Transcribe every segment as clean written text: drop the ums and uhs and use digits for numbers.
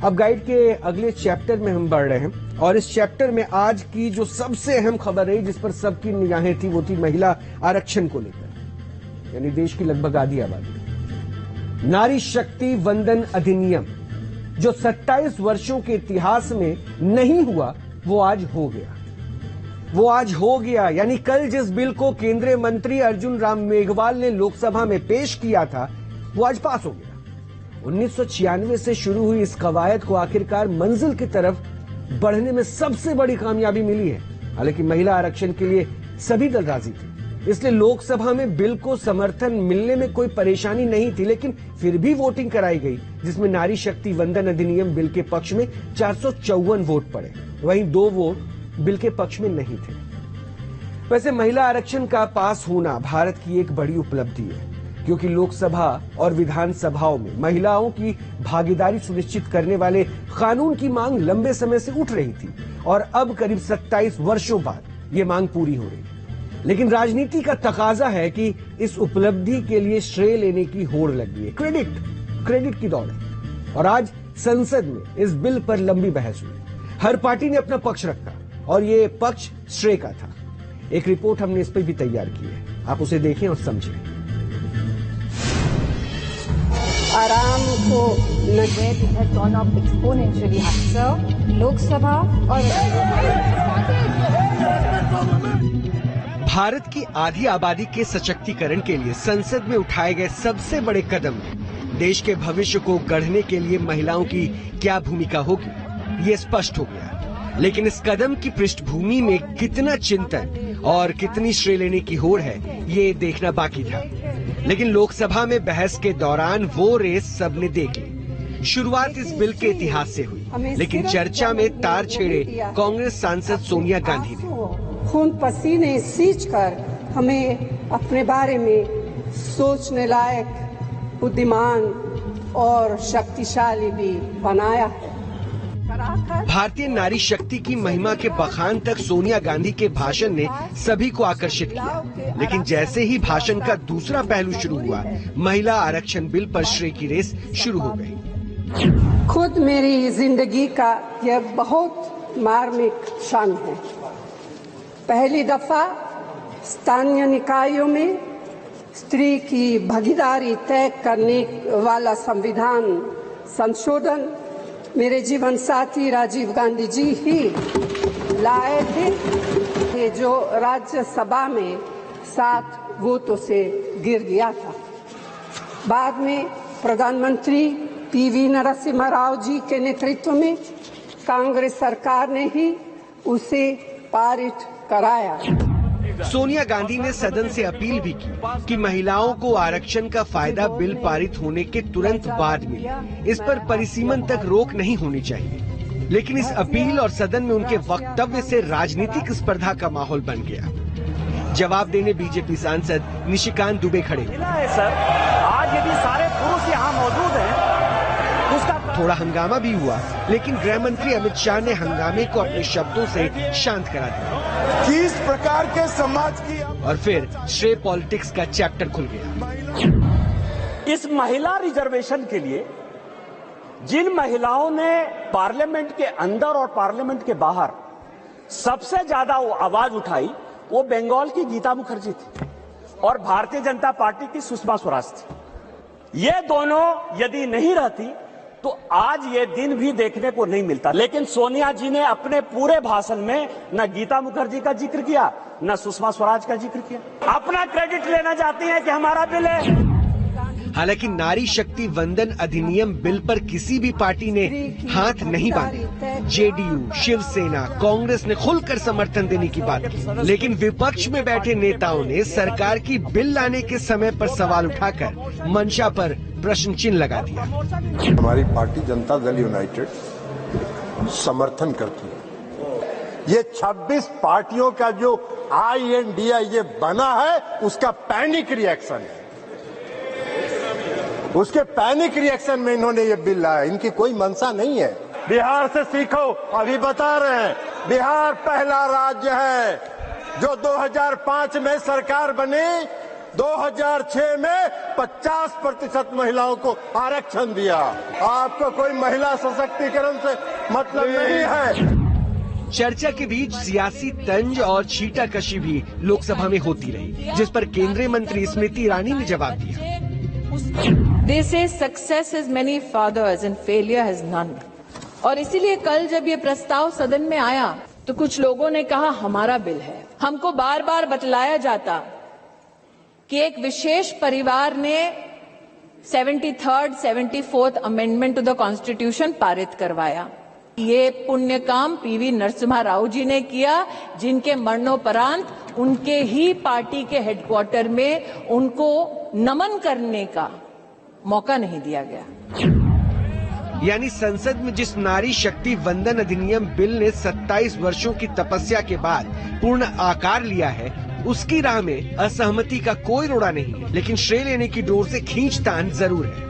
अब गाइड के अगले चैप्टर में हम बढ़ रहे हैं और इस चैप्टर में आज की जो सबसे अहम खबर रही जिस पर सबकी निगाहें थी वो थी महिला आरक्षण को लेकर, यानी देश की लगभग आधी आबादी। नारी शक्ति वंदन अधिनियम जो 27 वर्षों के इतिहास में नहीं हुआ वो आज हो गया। वो आज हो गया, यानी कल जिस बिल को केंद्रीय मंत्री अर्जुन राम मेघवाल ने लोकसभा में पेश किया था वो आज पास हो गया। 1996 से शुरू हुई इस कवायद को आखिरकार मंजिल की तरफ बढ़ने में सबसे बड़ी कामयाबी मिली है। हालांकि महिला आरक्षण के लिए सभी दल राजी थे, इसलिए लोकसभा में बिल को समर्थन मिलने में कोई परेशानी नहीं थी, लेकिन फिर भी वोटिंग कराई गई जिसमें नारी शक्ति वंदन अधिनियम बिल के पक्ष में 454 वोट पड़े, वहीं 2 वोट बिल के पक्ष में नहीं थे। वैसे महिला आरक्षण का पास होना भारत की एक बड़ी उपलब्धि है, क्योंकि लोकसभा और विधानसभाओं में महिलाओं की भागीदारी सुनिश्चित करने वाले कानून की मांग लंबे समय से उठ रही थी और अब करीब 27 वर्षों बाद ये मांग पूरी हो रही है। लेकिन राजनीति का तकाजा है कि इस उपलब्धि के लिए श्रेय लेने की होड़ लगी है, क्रेडिट की दौड़ है। और आज संसद में इस बिल पर लंबी बहस हुई। हर पार्टी ने अपना पक्ष रखा और ये पक्ष श्रेय का था। एक रिपोर्ट हमने इस पर भी तैयार की है, आप उसे देखें और समझें। आराम को it has gone up exponentially. So, Lok Sabha और भारत की आधी आबादी के सशक्तिकरण के लिए संसद में उठाए गए सबसे बड़े कदम में देश के भविष्य को गढ़ने के लिए महिलाओं की क्या भूमिका होगी ये स्पष्ट हो गया। लेकिन इस कदम की पृष्ठभूमि में कितना चिंतन और कितनी श्रेय लेने की होड़ है ये देखना बाकी था। लेकिन लोकसभा में बहस के दौरान वो रेस सबने देख ली। शुरुआत इस बिल के इतिहास से हुई, लेकिन चर्चा में तार छेड़े कांग्रेस सांसद सोनिया गांधी ने। खून पसीने सींचकर हमें अपने बारे में सोचने लायक, बुद्धिमान और शक्तिशाली भी बनाया है। भारतीय नारी शक्ति की महिमा के बखान तक सोनिया गांधी के भाषण ने सभी को आकर्षित किया। लेकिन जैसे ही भाषण का दूसरा पहलू शुरू हुआ, महिला आरक्षण बिल पर श्रेय की रेस शुरू हो गई। खुद मेरी जिंदगी का यह बहुत मार्मिक क्षण है। पहली दफा स्थानीय निकायों में स्त्री की भागीदारी तय करने वाला संविधान संशोधन मेरे जीवन साथी राजीव गांधी जी ही लाए थे, जो राज्यसभा में 7 वोटों से गिर गया था। बाद में प्रधानमंत्री पीवी नरसिम्हा राव जी के नेतृत्व में कांग्रेस सरकार ने ही उसे पारित कराया। सोनिया गांधी ने सदन से अपील भी की कि महिलाओं को आरक्षण का फायदा बिल पारित होने के तुरंत बाद मिले। इस पर परिसीमन तक रोक नहीं होनी चाहिए। लेकिन इस अपील और सदन में उनके वक्तव्य से राजनीतिक स्पर्धा का माहौल बन गया। जवाब देने बीजेपी सांसद निशिकांत दुबे खड़े। सर, आज यदि सारे पुरुष यहाँ मौजूद हैं, उसका थोड़ा हंगामा भी हुआ, लेकिन गृह मंत्री अमित शाह ने हंगामे को अपने शब्दों से शांत करा दिया। किस प्रकार के समाज की और फिर श्रेय पॉलिटिक्स का चैप्टर खुल गया। इस महिला रिजर्वेशन के लिए जिन महिलाओं ने पार्लियामेंट के अंदर और पार्लियामेंट के बाहर सबसे ज्यादा आवाज उठाई वो बंगाल की गीता मुखर्जी थी और भारतीय जनता पार्टी की सुषमा स्वराज थी। ये दोनों यदि नहीं रहती तो आज ये दिन भी देखने को नहीं मिलता। लेकिन सोनिया जी ने अपने पूरे भाषण में न गीता मुखर्जी का जिक्र किया न सुषमा स्वराज का जिक्र किया। अपना क्रेडिट लेना चाहती हैं कि हमारा बिल है। हालांकि नारी शक्ति वंदन अधिनियम बिल पर किसी भी पार्टी ने हाथ नहीं बांधा। जेडीयू, शिवसेना, कांग्रेस ने खुलकर समर्थन देने की बात की, लेकिन विपक्ष में बैठे नेताओं ने सरकार की बिल लाने के समय पर सवाल उठाकर मंशा पर प्रश्न चिन्ह लगा दिया। हमारी पार्टी जनता दल यूनाइटेड समर्थन करती है। ये 26 पार्टियों का जो INDA ये बना है उसका पैनिक रिएक्शन है। उसके पैनिक रिएक्शन में इन्होंने ये बिल लाया। इनकी कोई मंशा नहीं है। बिहार से सीखो, अभी बता रहे हैं, बिहार पहला राज्य है जो 2005 में सरकार बनी 2006 में 50% महिलाओं को आरक्षण दिया। आपको कोई महिला सशक्तिकरण से मतलब नहीं है। चर्चा के बीच सियासी तंज और छींटाकशी भी लोकसभा में होती रही, जिस पर केंद्रीय मंत्री स्मृति ईरानी ने जवाब दिया। They say success has many fathers and failure has none. और इसीलिए कल जब ये प्रस्ताव सदन में आया तो कुछ लोगों ने कहा हमारा बिल है। हमको बार बार बतलाया जाता कि एक विशेष परिवार ने 73rd, 74th amendment to the constitution पारित करवाया। ये पुण्य काम पीवी नरसिम्हा राव जी ने किया, जिनके मरणोपरांत उनके ही पार्टी के हेडक्वार्टर में उनको नमन करने का मौका नहीं दिया गया। यानी संसद में जिस नारी शक्ति वंदन अधिनियम बिल ने 27 वर्षों की तपस्या के बाद पूर्ण आकार लिया है, उसकी राह में असहमति का कोई रोड़ा नहीं है, लेकिन श्रेय लेने की डोर से खींचतान जरूर है।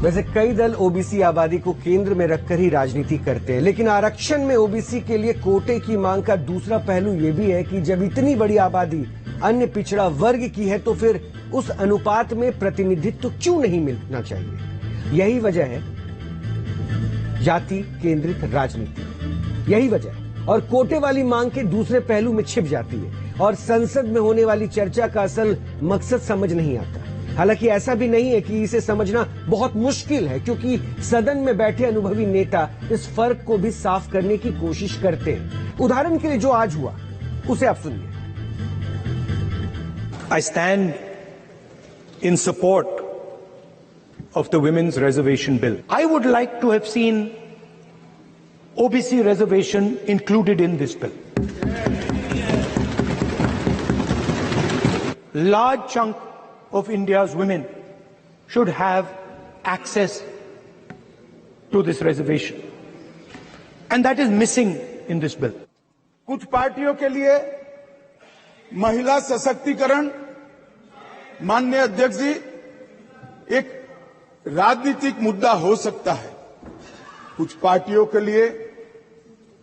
वैसे कई दल ओबीसी आबादी को केंद्र में रखकर ही राजनीति करते हैं, लेकिन आरक्षण में ओबीसी के लिए कोटे की मांग का दूसरा पहलू ये भी है कि जब इतनी बड़ी आबादी अन्य पिछड़ा वर्ग की है तो फिर उस अनुपात में प्रतिनिधित्व क्यों नहीं मिलना चाहिए। यही वजह है जाति केंद्रित राजनीति, यही वजह है, और कोटे वाली मांग के दूसरे पहलू में छिप जाती है और संसद में होने वाली चर्चा का असल मकसद समझ नहीं आता। हालांकि ऐसा भी नहीं है कि इसे समझना बहुत मुश्किल है, क्योंकि सदन में बैठे अनुभवी नेता इस फर्क को भी साफ करने की कोशिश करते हैं। उदाहरण के लिए जो आज हुआ उसे आप सुनिए। I stand in support of the Women's Reservation Bill. I would like to have seen OBC reservation included in this bill. Large chunk of India's women should have access to this reservation. And that is missing in this bill. कुछ पार्टियों के लिए महिला सशक्तिकरण, माननीय अध्यक्ष जी, एक राजनीतिक मुद्दा हो सकता है। कुछ पार्टियों के लिए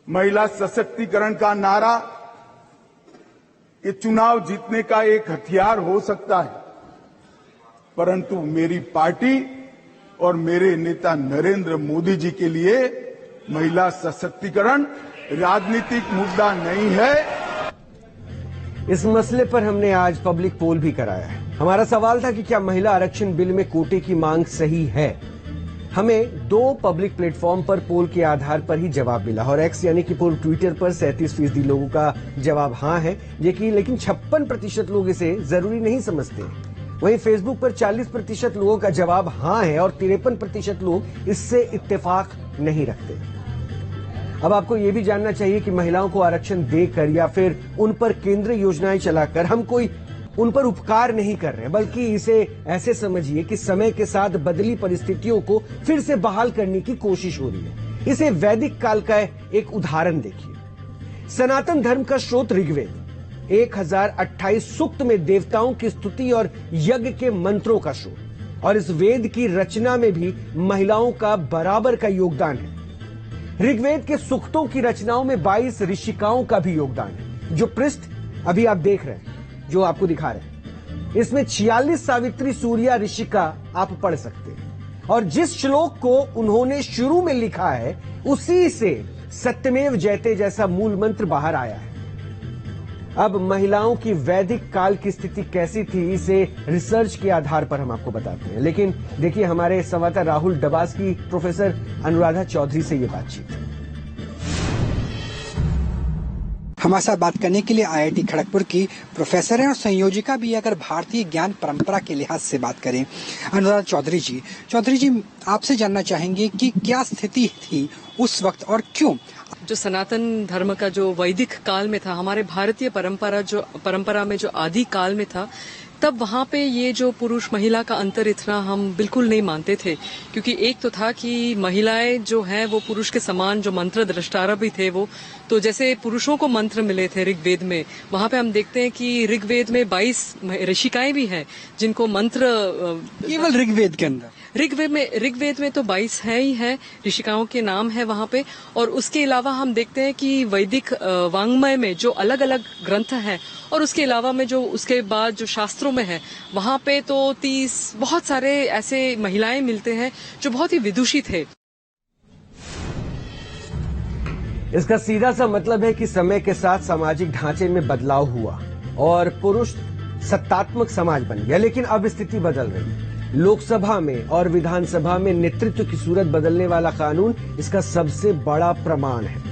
महिला सशक्तिकरण का नारा ये चुनाव जीतने का एक हथियार हो सकता है, परंतु मेरी पार्टी और मेरे नेता नरेंद्र मोदी जी के लिए महिला सशक्तिकरण राजनीतिक मुद्दा नहीं है। इस मसले पर हमने आज पब्लिक पोल भी कराया है। हमारा सवाल था कि क्या महिला आरक्षण बिल में कोटे की मांग सही है। हमें 2 पब्लिक प्लेटफॉर्म पर पोल के आधार पर ही जवाब मिला और एक्स यानी कि पूर्व ट्विटर पर 37% लोगों का जवाब हां है, लेकिन 56% लोग इसे जरूरी नहीं समझते। वहीं फेसबुक पर 40% लोगों का जवाब हां है और 53% लोग इससे इत्तेफाक नहीं रखते। अब आपको यह भी जानना चाहिए कि महिलाओं को आरक्षण देकर या फिर उन पर केंद्रीय योजनाएं चलाकर हम कोई उन पर उपकार नहीं कर रहे, बल्कि इसे ऐसे समझिए कि समय के साथ बदली परिस्थितियों को फिर से बहाल करने की कोशिश हो रही है। इसे वैदिक काल का एक उदाहरण देखिए। सनातन धर्म का स्रोत ऋग्वेद 1028 सूक्त में देवताओं की स्तुति और यज्ञ के मंत्रों का स्रोत, और इस वेद की रचना में भी महिलाओं का बराबर का योगदान है। ऋग्वेद के सूक्तों की रचनाओं में 22 ऋषिकाओं का भी योगदान है। जो पृष्ठ अभी आप देख रहे हैं, जो आपको दिखा रहे हैं, इसमें 46 सावित्री सूर्या ऋषिका आप पढ़ सकते हैं, और जिस श्लोक को उन्होंने शुरू में लिखा है उसी से सत्यमेव जयते जैसा मूल मंत्र बाहर आया है। अब महिलाओं की वैदिक काल की स्थिति कैसी थी, इसे रिसर्च के आधार पर हम आपको बताते हैं। लेकिन देखिए हमारे संवाददाता राहुल डबास की प्रोफेसर अनुराधा चौधरी से ये बातचीत। हमारे साथ बात करने के लिए IIT खड़गपुर की प्रोफेसर हैं और संयोजिका भी। अगर भारतीय ज्ञान परंपरा के लिहाज से बात करें, अनुराधा चौधरी जी आपसे जानना चाहेंगे कि क्या स्थिति थी उस वक्त और क्यों। जो सनातन धर्म का जो वैदिक काल में था, हमारे भारतीय परंपरा में जो आदि काल में था, तब वहाँ पे ये जो पुरुष महिला का अंतर इतना हम बिल्कुल नहीं मानते थे, क्योंकि एक तो था कि महिलाएं जो हैं वो पुरुष के समान जो मंत्र द्रष्टारा भी थे वो, तो जैसे पुरुषों को मंत्र मिले थे ऋग्वेद में, वहाँ पे हम देखते हैं कि ऋग्वेद में 22 ऋषिकाएं भी हैं जिनको मंत्र केवल ऋग्वेद के अंदर ऋग्वेद में तो 22 है ही है, ऋषिकाओं के नाम है वहां पे। और उसके अलावा हम देखते हैं कि वैदिक वांग्मय में जो अलग अलग ग्रंथ है और उसके अलावा में जो उसके बाद जो शास्त्रों में है वहां पे तो 30 बहुत सारे ऐसे महिलाएं मिलते हैं जो बहुत ही विदुषी थे। इसका सीधा सा मतलब है कि समय के साथ सामाजिक ढांचे में बदलाव हुआ और पुरुष सत्तात्मक समाज बन गया। लेकिन अब स्थिति बदल रही है। लोकसभा में और विधानसभा में नेतृत्व की सूरत बदलने वाला कानून इसका सबसे बड़ा प्रमाण है।